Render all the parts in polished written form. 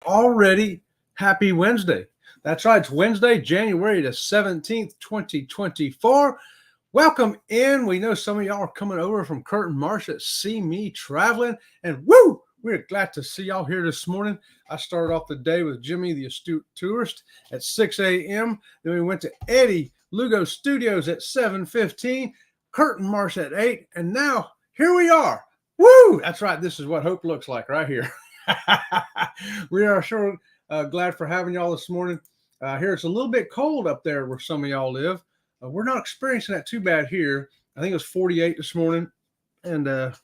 Already happy Wednesday. That's right. It's Wednesday, January the 17th, 2024. Welcome in. We know some of y'all are coming over from Curtin Marsh that see me traveling. And woo, we're glad to see y'all here this morning. I started off the day with Jimmy, the astute tourist, at 6 a.m. Then we went to Eddie Lugo Studios at 7:15, Curtin Marsh at 8. And now here we are. Woo! That's right. This is what hope looks like right here. We are sure glad for having y'all this morning. Here it's a little bit cold up there where some of y'all live. We're not experiencing that too bad here. I think it was 48 this morning, and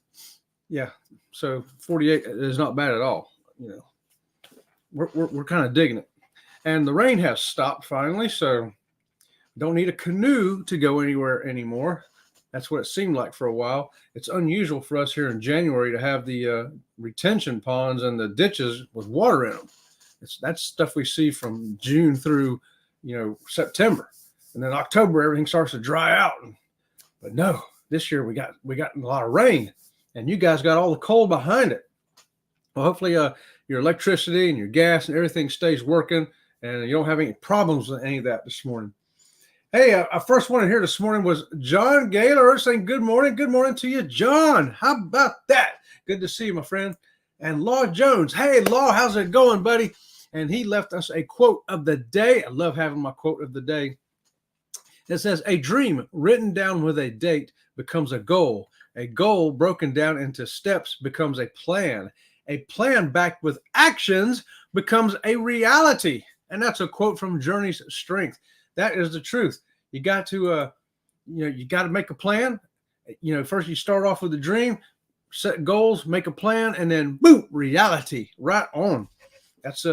yeah, so 48 is not bad at all. You know, we're kind of digging it, and the rain has stopped finally, so don't need a canoe to go anywhere anymore. That's what it seemed like for a while. It's unusual for us here in January to have the retention ponds and the ditches with water in them. That's stuff we see from June through, September, and then October everything starts to dry out. But no, this year we got a lot of rain, and you guys got all the cold behind it. Well, hopefully your electricity and your gas and everything stays working, and you don't have any problems with any of that this morning. Hey, our first one here this morning was John Gaylor saying good morning. Good morning to you, John. How about that? Good to see you, my friend. And Law Jones. Hey, Law, how's it going, buddy? And he left us a quote of the day. I love having my quote of the day. It says, a dream written down with a date becomes a goal. A goal broken down into steps becomes a plan. A plan backed with actions becomes a reality. And that's a quote from Journey's Strength. That is the truth. You got to, you got to make a plan. First you start off with a dream, set goals, make a plan, and then boom, reality, right on. That's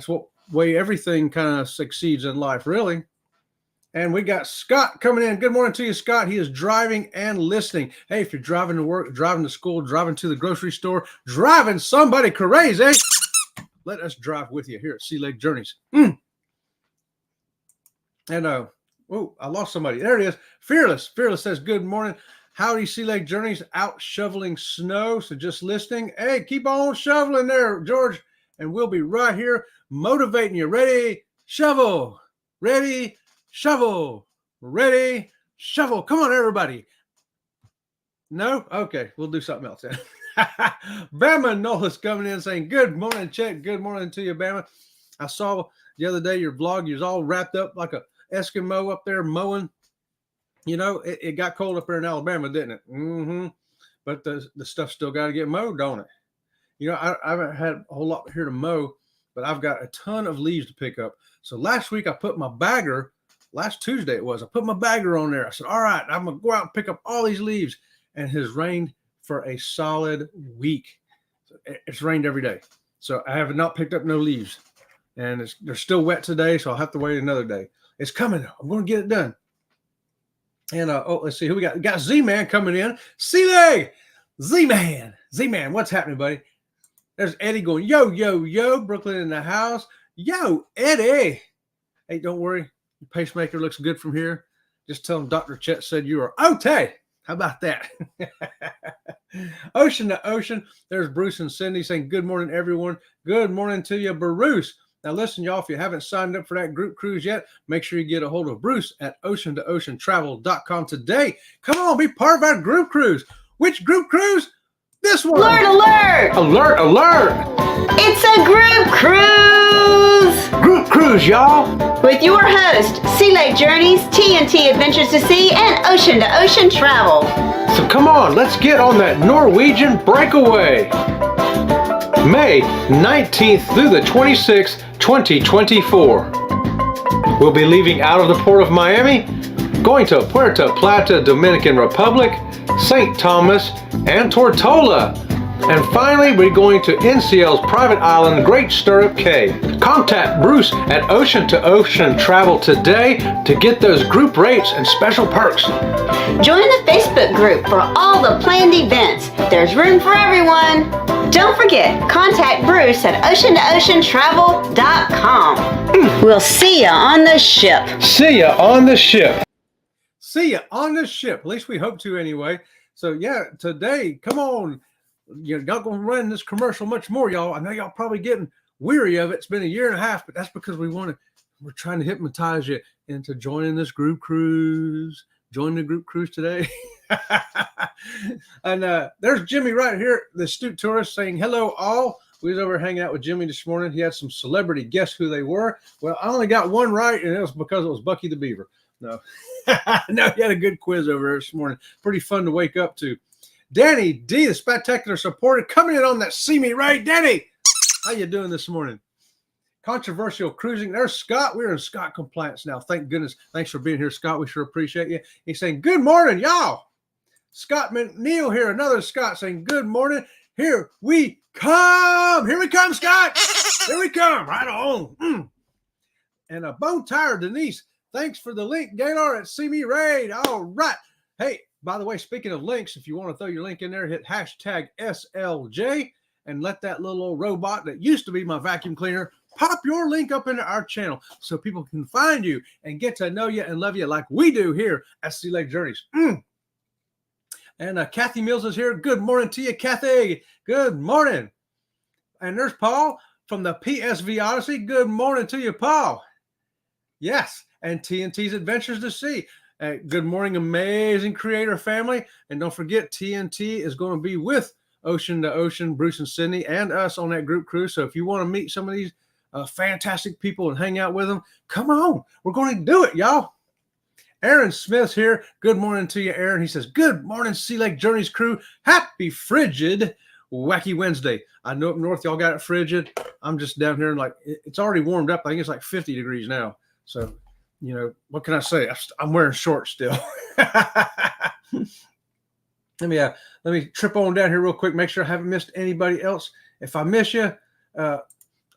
what way everything kind of succeeds in life, really. And we got Scott coming in. Good morning to you, Scott. He is driving and listening. Hey, if you're driving to work, driving to school, driving to the grocery store, driving somebody crazy, let us drive with you here at Sea Lake Journeys. And I lost somebody. There it is. Fearless says, good morning. Howdy, Sea Lake Journeys, out shoveling snow. So just listening. Hey, keep on shoveling there, George. And we'll be right here motivating you. Ready, shovel. Ready, shovel. Ready, shovel. Come on, everybody. No? Okay, we'll do something else then. Bama Nolas coming in saying, good morning, Chet. Good morning to you, Bama. I saw the other day your vlog. You was all wrapped up like a Eskimo up there mowing. It got cold up there in Alabama, didn't it? But the stuff still got to get mowed, don't it? I haven't had a whole lot here to mow, but I've got a ton of leaves to pick up. So last week I put my bagger, last Tuesday it was, I put my bagger on there. I said, all right, I'm going to go out and pick up all these leaves. And it has rained for a solid week. It's rained every day. So I have not picked up no leaves. And they're still wet today, so I'll have to wait another day. It's coming. I'm going to get it done. And let's see who we got. We got Z-Man coming in. C-Leg! Z-Man, what's happening, buddy? There's Eddie going, yo, yo, yo. Brooklyn in the house. Yo, Eddie. Hey, don't worry. Your pacemaker looks good from here. Just tell him Dr. Chet said you are okay. How about that? Ocean to ocean. There's Bruce and Cindy saying, good morning, everyone. Good morning to you, Bruce. Now, listen, y'all, if you haven't signed up for that group cruise yet, make sure you get a hold of Bruce at ocean2oceantravel.com today. Come on, be part of our group cruise. Which group cruise? This one. Alert, alert! Alert, alert! It's a group cruise! Group cruise, y'all! With your host, Sea Lake Journeys, TNT Adventures to Sea, and Ocean to Ocean Travel. So come on, let's get on that Norwegian breakaway. May 19th through the 26th, 2024. We'll be leaving out of the port of Miami, going to Puerto Plata, Dominican Republic, St. Thomas, and Tortola. And finally, we're going to NCL's private island, Great Stirrup Cay. Contact Bruce at Ocean to Ocean Travel today to get those group rates and special perks. Join the Facebook group for all the planned events. There's room for everyone. Don't forget, contact Bruce at ocean2oceantravel.com. We'll see you on the ship. See ya on the ship. See ya on the ship. At least we hope to anyway. So yeah, today, come on. You're not going to run this commercial much more, y'all. I know y'all probably getting, weary of it. It's been a year and a half, but that's because we're trying to hypnotize you into joining this group cruise. Join the group cruise today. And there's Jimmy right here, the astute tourist, saying hello all. We was over hanging out with Jimmy this morning. He had some celebrity guess who they were. Well, I only got one right, and it was because it was Bucky the Beaver. No, no, he had a good quiz over there this morning. Pretty fun to wake up to. Danny D, the spectacular supporter, coming in on that See Me Right. Danny, how you doing this morning? Controversial cruising. There's Scott. We're in Scott compliance now. Thank goodness. Thanks for being here, Scott. We sure appreciate you. He's saying, good morning, y'all. Scott McNeil here. Another Scott saying, good morning. Here we come. Here we come, Scott. Here we come. Right on. And a bone tired Denise. Thanks for the link, Gaylor at See Me Raid. All right. Hey, by the way, speaking of links, if you want to throw your link in there, hit hashtag SLJ and let that little old robot that used to be my vacuum cleaner pop your link up into our channel so people can find you and get to know you and love you like we do here at Sea Lake Journeys. And Kathy Mills is here. Good morning to you, Kathy. Good morning. And there's Paul from the PSV Odyssey. Good morning to you, Paul. Yes. And TNT's Adventures to Sea. Good morning, amazing creator family. And don't forget, TNT is going to be with Ocean to Ocean, Bruce and Sydney, and us on that group cruise. So if you want to meet some of these fantastic people and hang out with them, come on. We're going to do it, y'all. Aaron Smith's here. Good morning to you, Aaron. He says, good morning, Sea Lake Journeys crew. Happy frigid wacky Wednesday. I know up north y'all got it frigid. I'm just down here and like it's already warmed up. I think it's like 50 degrees now. So, you know, what can I say? I'm wearing shorts still. Let me trip on down here real quick. Make sure I haven't missed anybody else. If I miss you,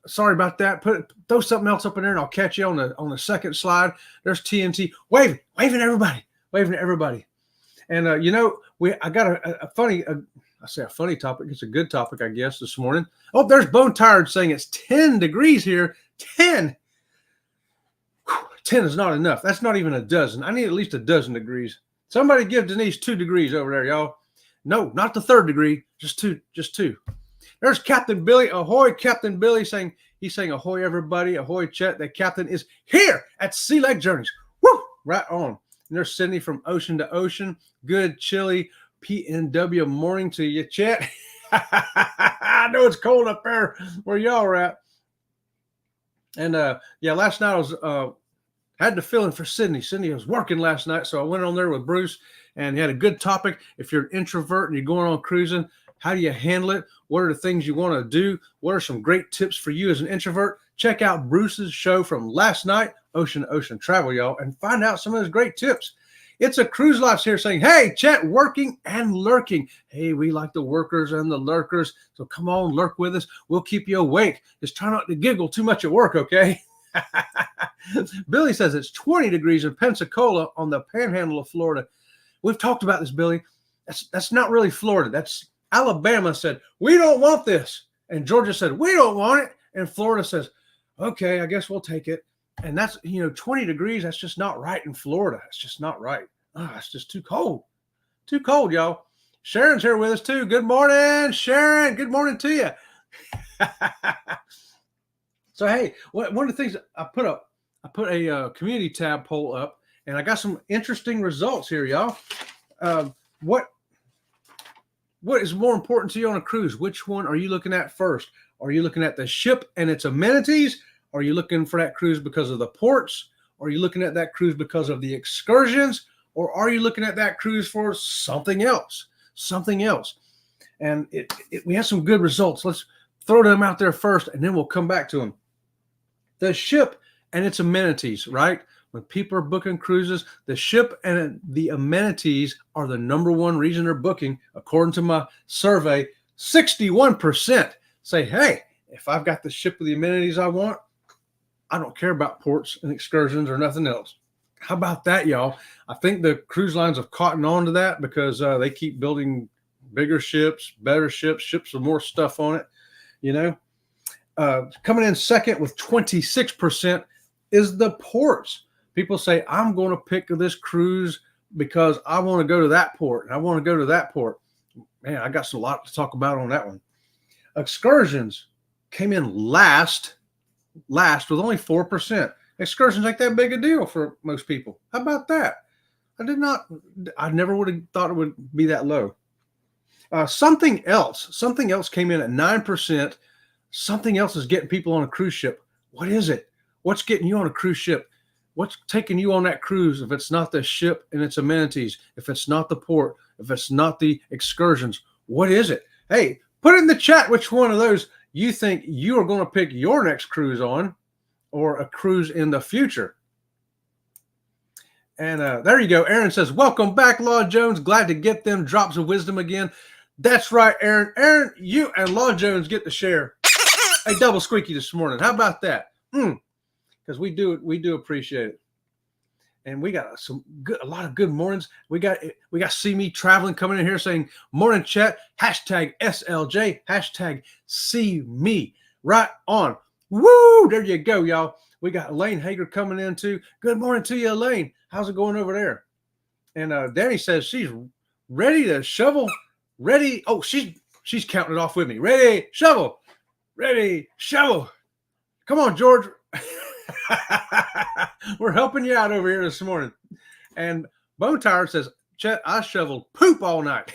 sorry about that. Throw something else up in there, and I'll catch you on the second slide. There's TNT waving at everybody. And you know, I got a funny. I say a funny topic. It's a good topic, I guess, this morning. Oh, there's Bone Tired saying it's 10 degrees here. 10. 10 is not enough. That's not even a dozen. I need at least a dozen degrees. Somebody give Denise 2 degrees over there, y'all. No, not the third degree. Just two. There's Captain Billy. Ahoy, Captain Billy, he's saying ahoy, everybody. Ahoy, Chet. The captain is here at Sea Lake Journeys. Woo! Right on. And there's Sydney from Ocean to Ocean. Good, chilly PNW morning to you, Chet. I know it's cold up there where y'all are at. And yeah, last night I was had to fill in for Sydney. Sydney was working last night, so I went on there with Bruce and he had a good topic. If you're an introvert and you're going on cruising, how do you handle it? What are the things you want to do? What are some great tips for you as an introvert? Check out Bruce's show from last night, Ocean to Ocean Travel, y'all, and find out some of his great tips. It's a Cruise Lives here saying, hey, Chet, working and lurking. Hey, we like the workers and the lurkers, so come on, lurk with us. We'll keep you awake. Just try not to giggle too much at work, okay? Billy says it's 20 degrees in Pensacola on the panhandle of Florida. We've talked about this, Billy. That's not really Florida. That's Alabama said, we don't want this. And Georgia said, we don't want it. And Florida says, okay, I guess we'll take it. And that's, 20 degrees. That's just not right in Florida. It's just not right. It's just too cold. Too cold, y'all. Sharon's here with us too. Good morning, Sharon. Good morning to you. So, hey, one of the things I put a community tab poll up, and I got some interesting results here, y'all. What is more important to you on a cruise? Which one are you looking at first? Are you looking at the ship and its amenities? Are you looking for that cruise because of the ports? Are you looking at that cruise because of the excursions? Or are you looking at that cruise for something else? Something else. And we have some good results. Let's throw them out there first, and then we'll come back to them. The ship and its amenities, right? When people are booking cruises, the ship and the amenities are the number one reason they're booking. According to my survey, 61% say, hey, if I've got the ship with the amenities I want, I don't care about ports and excursions or nothing else. How about that, y'all? I think the cruise lines have caught on to that because they keep building bigger ships, better ships with more stuff on it, Coming in second with 26% is the ports. People say, I'm going to pick this cruise because I want to go to that port and I want to go to that port. Man, I got a lot to talk about on that one. Excursions. came in last with only 4%. Excursions ain't that big a deal for most people. How about that? I never would have thought it would be that low. Something else came in at 9%. Something else is getting people on a cruise ship. What is it? What's getting you on a cruise ship? What's taking you on that cruise if it's not the ship and its amenities, if it's not the port, if it's not the excursions? What is it? Hey, put in the chat which one of those you think you are going to pick your next cruise on, or a cruise in the future. And there you go. Aaron says, welcome back, Law Jones. Glad to get them drops of wisdom again. That's right, Aaron. Aaron, you and Law Jones get to share a double squeaky this morning. How about that? Because we do appreciate it. And we got a lot of good mornings. We got See Me Traveling coming in here saying, morning chat, hashtag SLJ, hashtag See Me. Right on. Woo! There you go, y'all. We got Elaine Hager coming in too. Good morning to you, Elaine. How's it going over there? And Danny says she's ready to shovel. Ready. Oh, she's counting it off with me. Ready, shovel. Ready, shovel. Come on, George. We're helping you out over here this morning. And Bone Tire says, Chet, I shoveled poop all night.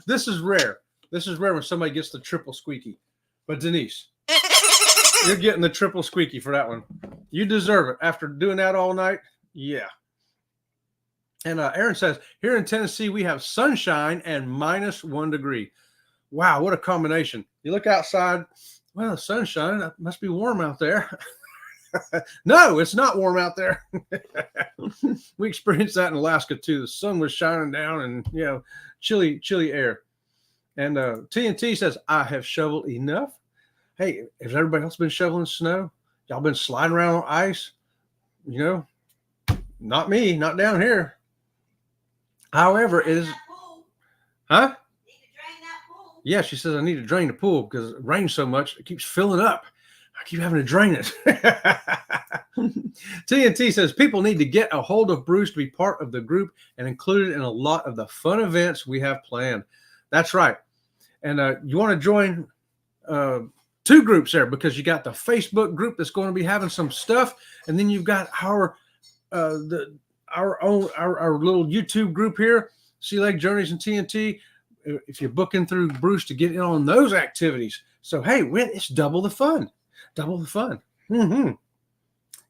This is rare. This is rare when somebody gets the triple squeaky. But Denise, you're getting the triple squeaky for that one. You deserve it after doing that all night. Yeah. And Aaron says, here in Tennessee, we have sunshine and -1 degree. Wow, what a combination. You look outside, well, sunshine, it must be warm out there. No, it's not warm out there. We experienced that in Alaska too. The sun was shining down and, chilly air. And TNT says, I have shoveled enough. Hey, has everybody else been shoveling snow? Y'all been sliding around on ice? Not me, not down here. However, it is. Huh? Yeah, she says I need to drain the pool because it rains so much. It keeps filling up. I keep having to drain it. TNT says people need to get a hold of Bruce to be part of the group and included in a lot of the fun events we have planned. That's right. And you want to join two groups there because you got the Facebook group that's going to be having some stuff. And then you've got our little YouTube group here, Sea Leg Journeys and TNT. If you're booking through Bruce to get in on those activities. So, hey, it's double the fun. Double the fun. Mm-hmm.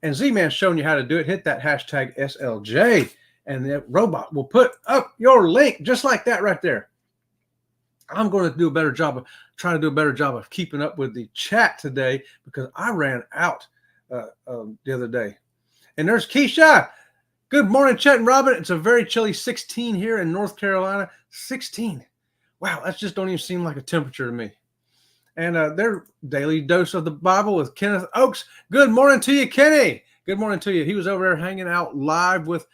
And Z-Man's showing you how to do it. Hit that hashtag SLJ, and the robot will put up your link just like that right there. I'm going to do a better job of keeping up with the chat today because I ran out the other day. And there's Keisha. Good morning, Chet and Robin. It's a very chilly 16 here in North Carolina. 16. Wow, that just don't even seem like a temperature to me. And their daily dose of the Bible with Kenneth Oakes. Good morning to you, Kenny. Good morning to you. He was over there hanging out live with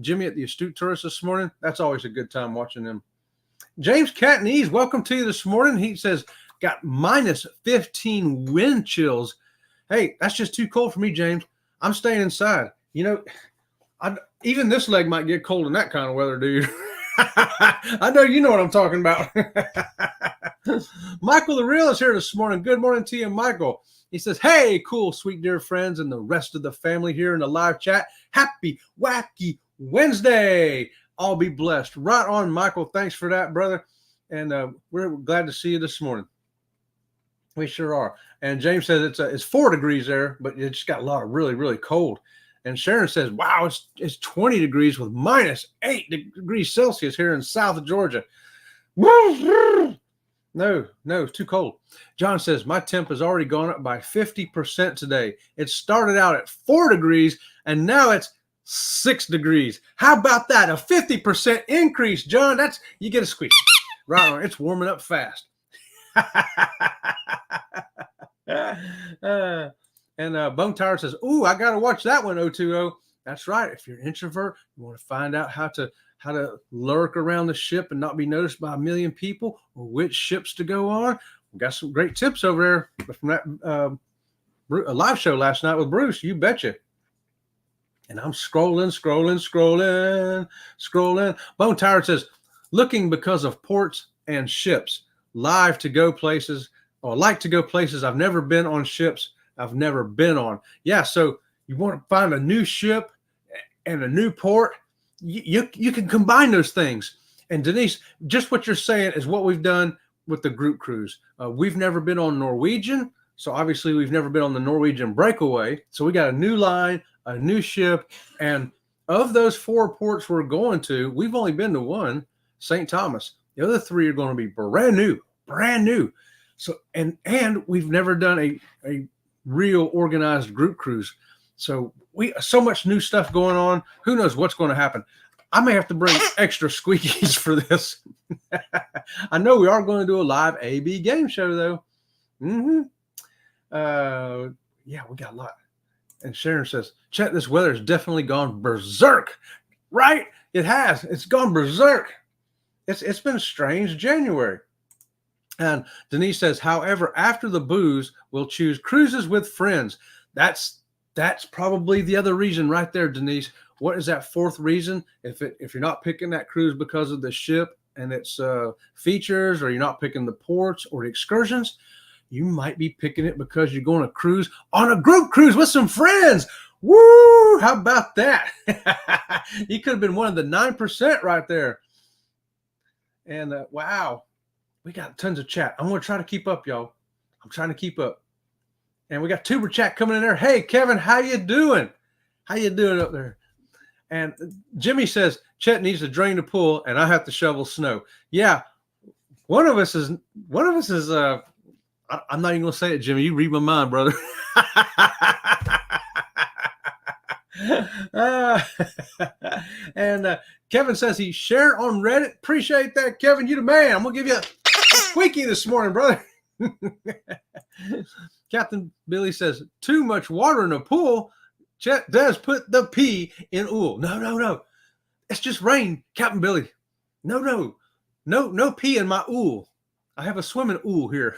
Jimmy at the Astute Tourist this morning. That's always a good time watching them. James Catnese, welcome to you this morning. He says, got -15 wind chills. Hey, that's just too cold for me, James. I'm staying inside. Even this leg might get cold in that kind of weather, dude. I know you know what I'm talking about. Michael the Real is here this morning. Good morning to you, Michael. He says, hey, cool, sweet dear friends and the rest of the family here in the live chat. Happy Wacky Wednesday. All be blessed. Right on, Michael. Thanks for that, brother. And we're glad to see you this morning. We sure are. And James says it's 4 degrees there, but it just got a lot of really, really cold. And Sharon says, wow, it's 20 degrees with -8 degrees Celsius here in South Georgia. No, it's too cold. John says, my temp has already gone up by 50% today. It started out at 4 degrees, and now it's 6 degrees. How about that? A 50% increase, John. You get a squeak. Right on. It's warming up fast. And Bone Tire says, ooh, I got to watch that one, 020. That's right. If you're an introvert, you want to find out how to lurk around the ship and not be noticed by a million people or which ships to go on. We got some great tips over there from that a live show last night with Bruce. You betcha. And I'm scrolling. Bone Tire says, looking because of ports and ships. live to go places, or like to go places I've never been on, ships I've never been on. Yeah, so you want to find a new ship and a new port, you can combine those things. And Denise, just what you're saying is what we've done with the group cruise. We've never been on Norwegian, so obviously we've never been on the Norwegian Breakaway. So we got a new line, a new ship, and of those 4 ports we're going to, we've only been to one, St. Thomas. The other 3 are going to be brand new. So and we've never done a real organized group cruise. So so much new stuff going on. Who knows what's going to happen? I may have to bring extra squeakies for this. I know we are going to do a live AB game show though. Yeah, we got a lot. And Sharon says, Chet, this weather has definitely gone berserk. Right? It has. It's gone berserk. It's been a strange January. And Denise says, however, after the booze, we'll choose cruises with friends. That's probably the other reason right there, Denise. What is that 4th reason? If you're not picking that cruise because of the ship and its features, or you're not picking the ports or the excursions, you might be picking it because you're going to cruise on a group cruise with some friends. Woo! How about that? You could have been one of the 9% right there. And wow, we got tons of chat. I'm going to try to keep up, y'all. I'm trying to keep up. And we got tuber chat coming in there. Hey, Kevin, how you doing? How you doing up there? And Jimmy says, Chet needs to drain the pool and I have to shovel snow. Yeah, one of us is I'm not even going to say it, Jimmy. You read my mind, brother. And Kevin says he shared on Reddit. Appreciate that, Kevin. You the man. I'm going to give you a squeaky this morning, brother. Captain Billy says, too much water in the pool. Chet does put the P in ool. No. It's just rain, Captain Billy. No P in my ool. I have a swimming ool here.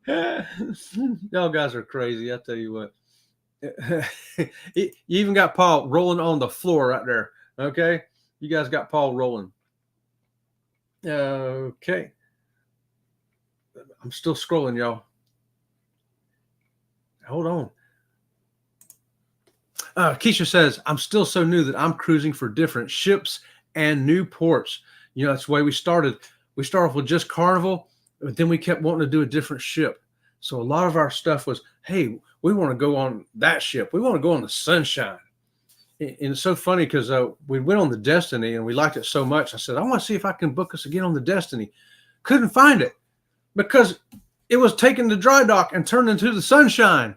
Y'all guys are crazy. I tell you what. You even got Paul rolling on the floor right there. Okay. You guys got Paul rolling. Okay. I'm still scrolling, y'all. Hold on. Keisha says, I'm still so new that I'm cruising for different ships and new ports. You know, that's the way we started. We started off with just Carnival, but then we kept wanting to do a different ship. So a lot of our stuff was, hey, we want to go on that ship. We want to go on the Sunshine. And it's so funny because we went on the Destiny and we liked it so much. I said, I want to see if I can book us again on the Destiny. Couldn't find it because it was taken to dry dock and turned into the Sunshine.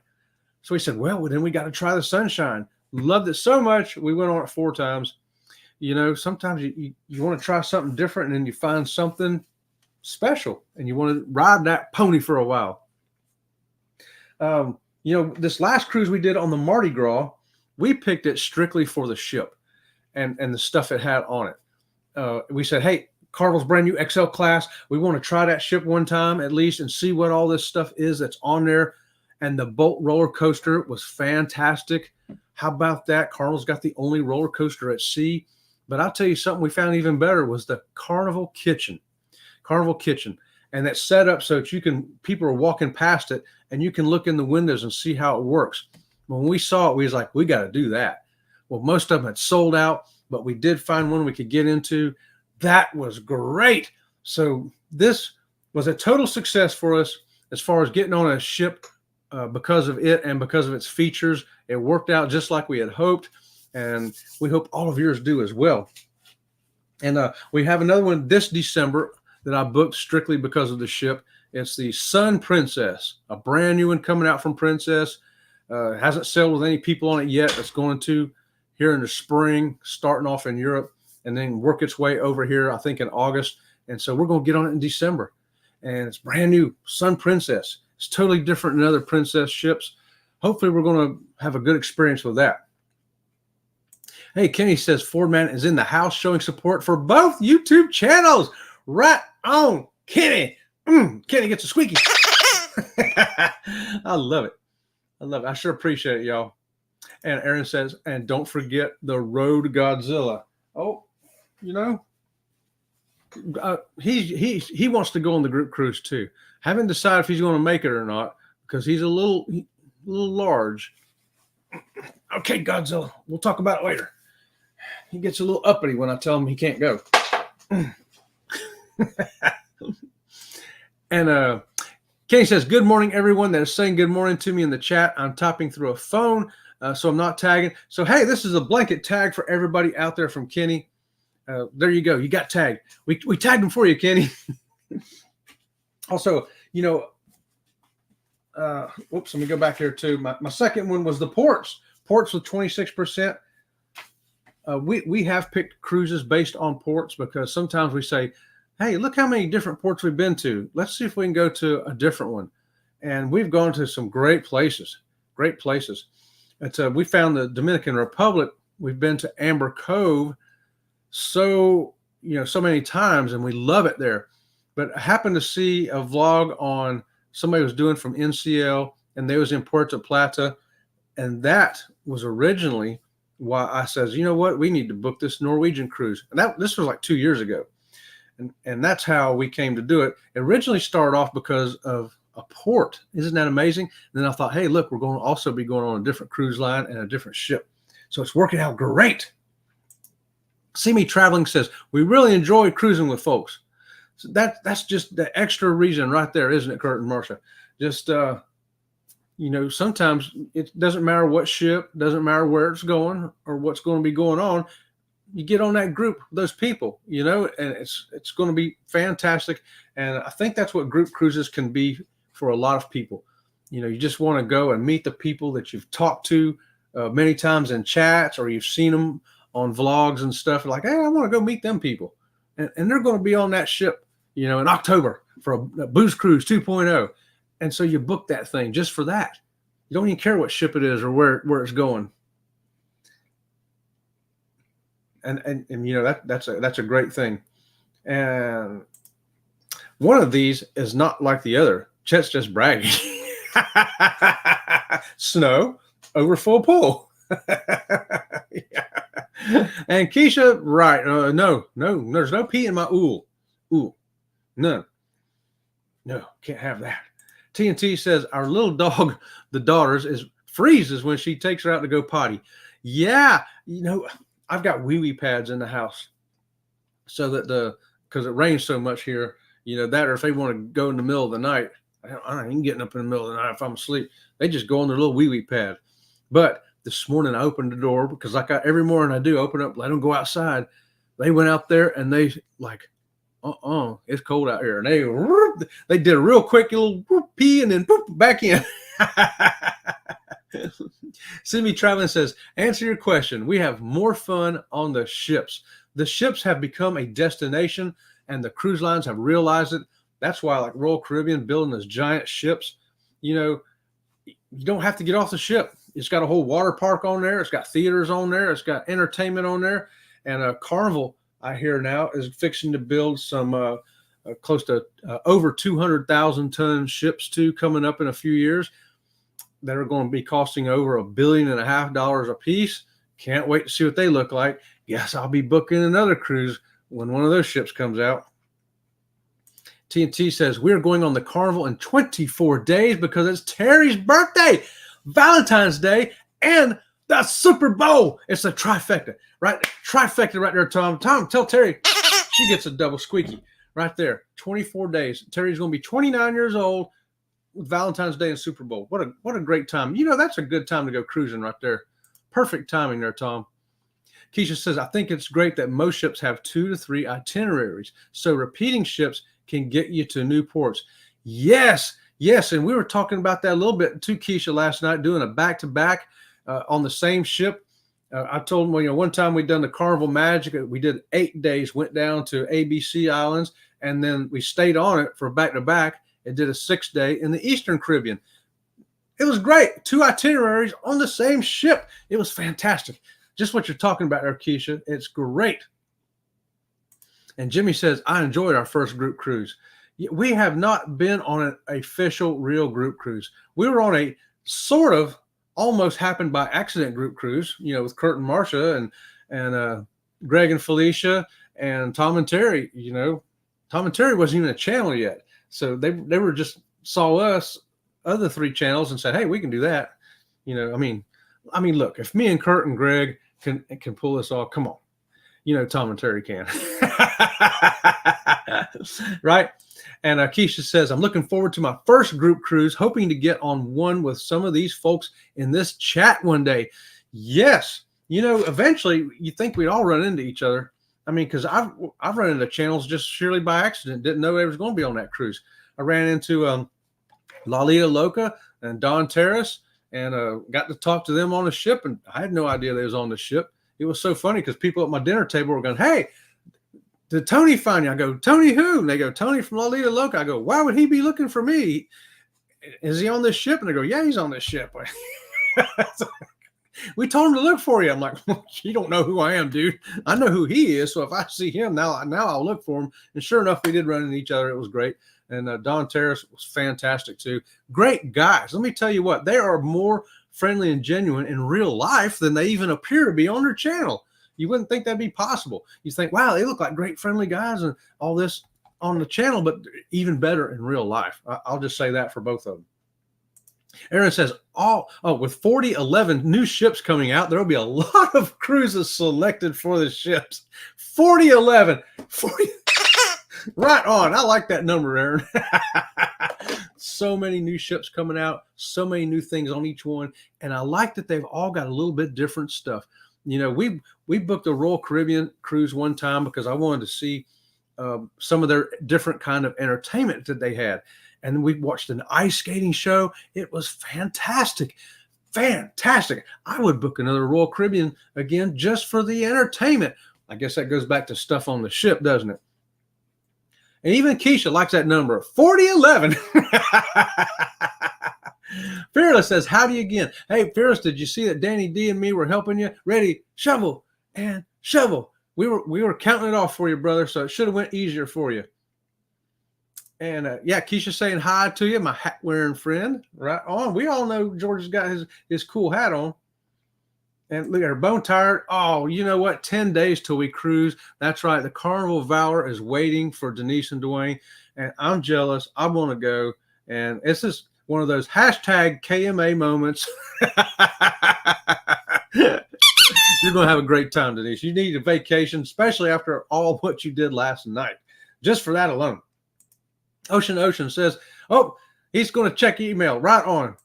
So we said, well, then we got to try the Sunshine. Loved it so much. We went on it 4 times. You know, sometimes you want to try something different and then you find something special and you want to ride that pony for a while. You know, this last cruise we did on the Mardi Gras, we picked it strictly for the ship and the stuff it had on it. We said, hey, Carnival's brand new XL class. We want to try that ship one time at least and see what all this stuff is that's on there. And the boat roller coaster was fantastic. How about that? Carnival's got the only roller coaster at sea. But I'll tell you something we found even better was the Carnival Kitchen. Carnival Kitchen. And that's set up so that people are walking past it and you can look in the windows and see how it works. When we saw it, we was like, we got to do that. Well, most of them had sold out, but we did find one we could get into. That was great. So this was a total success for us as far as getting on a ship because of it and because of its features. It worked out just like we had hoped, and we hope all of yours do as well. And we have another one this December that I booked strictly because of the ship. It's the Sun Princess, a brand new one coming out from Princess. Hasn't sailed with any people on it yet. It's going to here in the spring, starting off in Europe, and then work its way over here, I think, in August. And so we're going to get on it in December. And it's brand new, Sun Princess. It's totally different than other Princess ships. Hopefully we're going to have a good experience with that. Hey, Kenny says Ford Man is in the house showing support for both YouTube channels. Right on, Kenny. Kenny gets a squeaky. I love it. I love it. I sure appreciate it, y'all. And Aaron says, and don't forget the Road Godzilla. Oh, you know, he wants to go on the group cruise too. Haven't decided if he's going to make it or not because he's a little large. Okay, Godzilla, we'll talk about it later. He gets a little uppity when I tell him he can't go. And Kenny says, good morning, everyone that is saying good morning to me in the chat. I'm typing through a phone, so I'm not tagging. So, hey, this is a blanket tag for everybody out there from Kenny. There you go. You got tagged. We tagged him for you, Kenny. Also, whoops, let me go back here too. My second one was the ports. Ports with 26%. We have picked cruises based on ports because sometimes we say, hey, look how many different ports we've been to. Let's see if we can go to a different one. And we've gone to some great places. We found the Dominican Republic. We've been to Amber Cove so many times, and we love it there. But I happened to see a vlog on somebody was doing from NCL, and they was in Puerto Plata. And that was originally why I says, you know what, we need to book this Norwegian cruise. And this was like 2 years ago. And that's how we came to do it. It originally started off because of a port. Isn't that amazing? And then I thought, hey, look, we're going to also be going on a different cruise line and a different ship. So it's working out great. See Me Traveling says, we really enjoy cruising with folks. So that's just the extra reason right there, isn't it, Kurt and Marcia? Just, sometimes it doesn't matter what ship, doesn't matter where it's going or what's going to be going on. You get on that group, those people, and it's going to be fantastic. And I think that's what group cruises can be for a lot of people. You just want to go and meet the people that you've talked to many times in chats, or you've seen them on vlogs and stuff. Like, hey, I want to go meet them people. And they're going to be on that ship, in October for a Booze Cruise 2.0. And so you book that thing just for that. You don't even care what ship it is or where it's going. And that's a great thing. And one of these is not like the other. Chet's just bragging. Snow over full pool. Yeah. And Keisha, right? No, there's no pee in my ool. None. No, can't have that. TNT says our little dog, the daughters, freezes when she takes her out to go potty. Yeah, I've got wee pads in the house so that because it rains so much here, that, or if they want to go in the middle of the night, I ain't getting up in the middle of the night if I'm asleep. They just go on their little wee pad. But this morning I opened the door because every morning I do open up, let them go outside. They went out there and they like, it's cold out here. And they did a real quick little pee and then back in. Simi Traveling says, answer your question. We have more fun on the ships. The ships have become a destination and the cruise lines have realized it. That's why, like Royal Caribbean building those giant ships, you don't have to get off the ship. It's got a whole water park on there. It's got theaters on there. It's got entertainment on there. And Carnival, I hear now, is fixing to build some close to over 200,000 ton ships too, coming up in a few years, that are going to be costing over $1.5 billion a piece. Can't wait to see what they look like. Yes, I'll be booking another cruise when one of those ships comes out. TNT says, we're going on the Carnival in 24 days because it's Terry's birthday, Valentine's Day, and the Super Bowl. It's a trifecta, right? Trifecta right there, Tom. Tom, tell Terry she gets a double squeaky right there. 24 days. Terry's going to be 29 years old with Valentine's Day and Super Bowl. What a great time. That's a good time to go cruising right there. Perfect timing there, Tom. Keisha says, I think it's great that most ships have 2 to 3 itineraries, so repeating ships can get you to new ports. Yes. And we were talking about that a little bit too, Keisha, last night, doing a back-to-back on the same ship. I told them, one time we'd done the Carnival Magic. We did 8 days, went down to ABC Islands, and then we stayed on it for back-to-back and did a 6-day in the Eastern Caribbean. It was great. 2 itineraries on the same ship. It was fantastic. Just what you're talking about there, Keisha. It's great. And Jimmy says, I enjoyed our first group cruise. We have not been on an official real group cruise. We were on a sort of almost happened by accident group cruise, with Kurt and Marcia and Greg and Felicia and Tom and Terry, Tom and Terry wasn't even a channel yet. So they were just saw us, other 3 channels, and said, hey, we can do that. You know, I mean, look, if me and Kurt and Greg can pull this off, come on. You know, Tom and Terry can. Right? And Keisha says, I'm looking forward to my first group cruise, hoping to get on one with some of these folks in this chat one day. Yes. You know, eventually you think we'd all run into each other. I mean, because I've run into channels just surely by accident. Didn't know they was going to be on that cruise. I ran into Lalita Loca and Don Terrace and got to talk to them on the ship. And I had no idea they was on the ship. It was so funny because people at my dinner table were going, hey, did Tony find you? I go, Tony who? And they go, Tony from Lalita Loca. I go, why would he be looking for me? Is he on this ship? And they go, yeah, he's on this ship. We told him to look for you. I'm like, you don't know who I am, dude. I know who he is. So if I see him now I'll look for him. And sure enough, we did run into each other. It was great. And Don Terrace was fantastic too. Great guys. Let me tell you what, they are more friendly and genuine in real life than they even appear to be on their channel. You wouldn't think that'd be possible. You think, wow, they look like great friendly guys and all this on the channel, but even better in real life. I'll just say that for both of them. Aaron says, with 4011 new ships coming out, there will be a lot of cruises selected for the ships. 4011. 40. Right on. I like that number, Aaron. So many new ships coming out, so many new things on each one. And I like that they've all got a little bit different stuff. You know, we booked a Royal Caribbean cruise one time because I wanted to see some of their different kind of entertainment that they had. And we watched an ice skating show. It was fantastic. Fantastic. I would book another Royal Caribbean again just for the entertainment. I guess that goes back to stuff on the ship, doesn't it? And even Keisha likes that number, 4011. Fearless says, howdy again. Hey, Fearless, did you see that Danny D and me were helping you? Ready, shovel, and shovel. We were counting it off for you, brother, so it should have went easier for you. And yeah, Keisha saying hi to you, my hat wearing friend. Right on. We all know George's got his cool hat on. And look at her, bone tired. Oh, you know what? 10 days till we cruise. That's right. The Carnival of Valor is waiting for Denise and Dwayne. And I'm jealous. I want to go. And it's just one of those hashtag KMA moments. You're going to have a great time, Denise. You need a vacation, especially after all what you did last night. Just for that alone. Ocean says, oh, he's going to check email. Right on.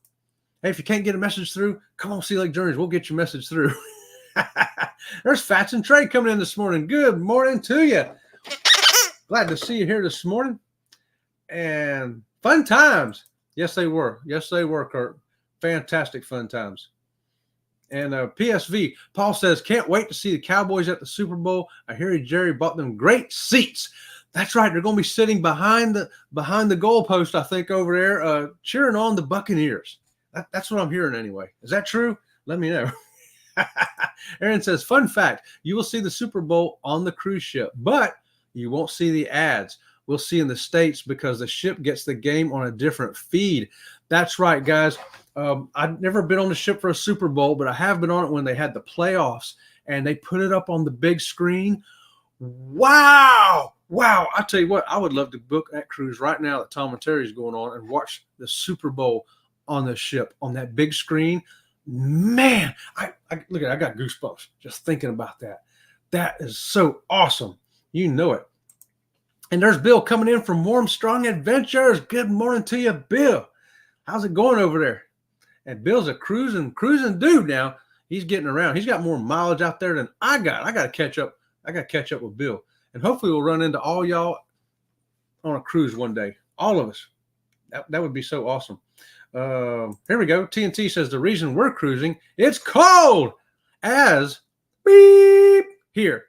Hey, if you can't get a message through, come on, Sea Lake Journeys. We'll get your message through. There's Fats and Trey coming in this morning. Good morning to you. Glad to see you here this morning. And fun times. Yes, they were. Yes, they were, Kurt. Fantastic fun times. And PSV, Paul says, can't wait to see the Cowboys at the Super Bowl. I hear Jerry bought them great seats. That's right. They're going to be sitting behind the goalpost, I think, over there, cheering on the Buccaneers. That's what I'm hearing anyway. Is that true? Let me know. Aaron says, fun fact, you will see the Super Bowl on the cruise ship, but you won't see the ads. We'll see in the States because the ship gets the game on a different feed. That's right, guys. I've never been on the ship for a Super Bowl, but I have been on it when they had the playoffs and they put it up on the big screen. Wow. I tell you what, I would love to book that cruise right now that Tom and Terry is going on and watch the Super Bowl on the ship on that big screen. Man, I look at it, I got goosebumps just thinking about that. That is so awesome. You know it. And there's Bill coming in from Warm Strong Adventures. Good morning to you, Bill. How's it going over there? And Bill's a cruising dude now. He's getting around. He's got more mileage out there than I got. I got to catch up. I got to catch up with Bill. And hopefully we'll run into all y'all on a cruise one day. All of us. That would be so awesome. Here we go. TNT says the reason we're cruising, it's cold as beep here.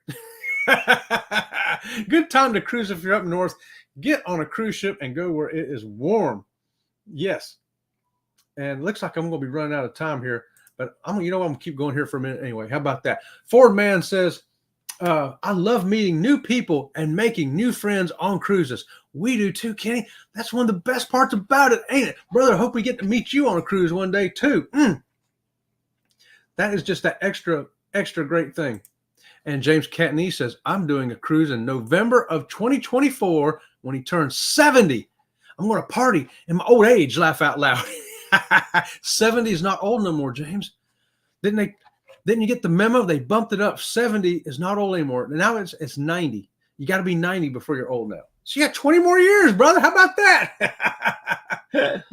Good time to cruise if you're up north. Get on a cruise ship and go where it is warm. Yes. And it looks like I'm going to be running out of time here, but I'm going to keep going here for a minute anyway. How about that? Ford Man says, I love meeting new people and making new friends on cruises. We do too, Kenny. That's one of the best parts about it, ain't it? Brother, I hope we get to meet you on a cruise one day too. That is just that extra great thing. And James Catney says, I'm doing a cruise in November of 2024 when he turns 70. I'm going to party in my old age, laugh out loud. 70 is not old no more, James. Didn't you get the memo? They bumped it up. 70 is not old anymore. Now it's 90. You got to be 90 before you're old now. So you got 20 more years, brother. How about that?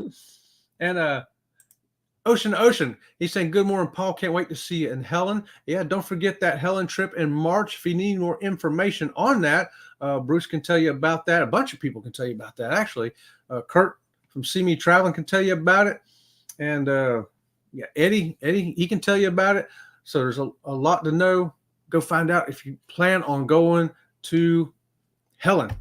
And Ocean, he's saying, good morning, Paul. Can't wait to see you. And Helen, yeah, don't forget that Helen trip in March. If you need more information on that, Bruce can tell you about that. A bunch of people can tell you about that, actually. Kurt from See Me Traveling can tell you about it. And yeah, Eddie, he can tell you about it. So there's a lot to know. Go find out if you plan on going to Helen.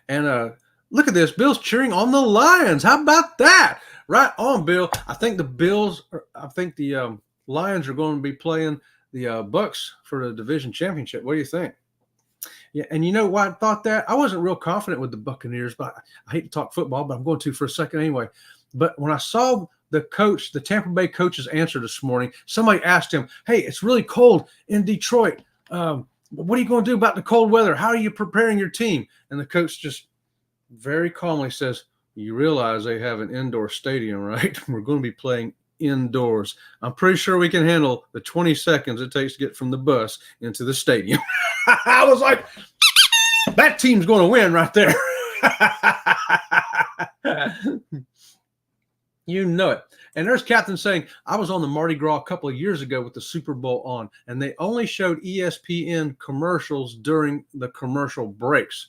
And look at this. Bill's cheering on the Lions. How about that? Right on, Bill. I think the Lions are going to be playing the Bucks for the division championship. What do you think? Yeah, and you know why I thought that? I wasn't real confident with the Buccaneers, but I hate to talk football, but I'm going to for a second anyway. But when I saw the Tampa Bay coach's answer this morning, somebody asked him, hey, it's really cold in Detroit. What are you going to do about the cold weather? How are you preparing your team? And the coach just very calmly says, you realize they have an indoor stadium, right? We're going to be playing indoors. I'm pretty sure we can handle the 20 seconds it takes to get from the bus into the stadium. I was like, that team's going to win right there. You know it. And there's Captain saying, I was on the Mardi Gras a couple of years ago with the Super Bowl on, and they only showed ESPN commercials during the commercial breaks.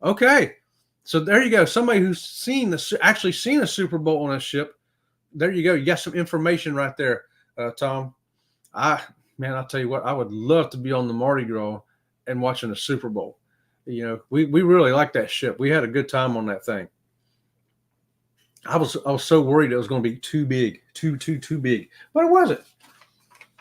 Okay. So there you go. Somebody who's actually seen a Super Bowl on a ship. There you go. You got some information right there, Tom. I'll tell you what, I would love to be on the Mardi Gras and watching a Super Bowl. You know, we really like that ship. We had a good time on that thing. I was so worried it was going to be too big, too big, but it wasn't.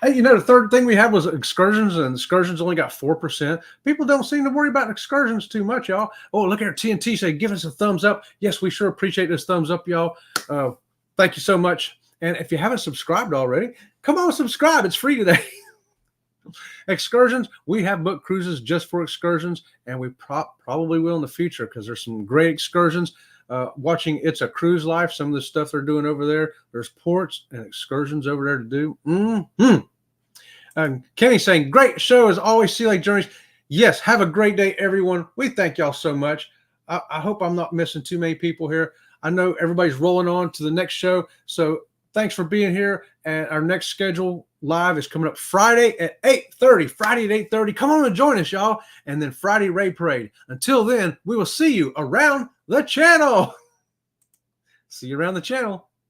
Hey, you know, the third thing we had was excursions, and excursions only got 4%. People don't seem to worry about excursions too much, y'all. Oh, look at TNT say, give us a thumbs up. Yes, we sure appreciate this thumbs up, y'all. Thank you so much. And if you haven't subscribed already, come on, subscribe. It's free today. Excursions, we have booked cruises just for excursions, and we probably will in the future because there's some great excursions. Watching It's a Cruise Life, some of the stuff they're doing over there. There's ports and excursions over there to do. Kenny saying, great show as always, Sea Lake Journeys. Yes, have a great day, everyone. We thank y'all so much. I hope I'm not missing too many people here. I know everybody's rolling on to the next show. So thanks for being here. And our next schedule live is coming up Friday at 8:30. Friday at 8:30. Come on and join us, y'all. And then Friday Raid Parade. Until then, we will see you around the channel. See you around the channel.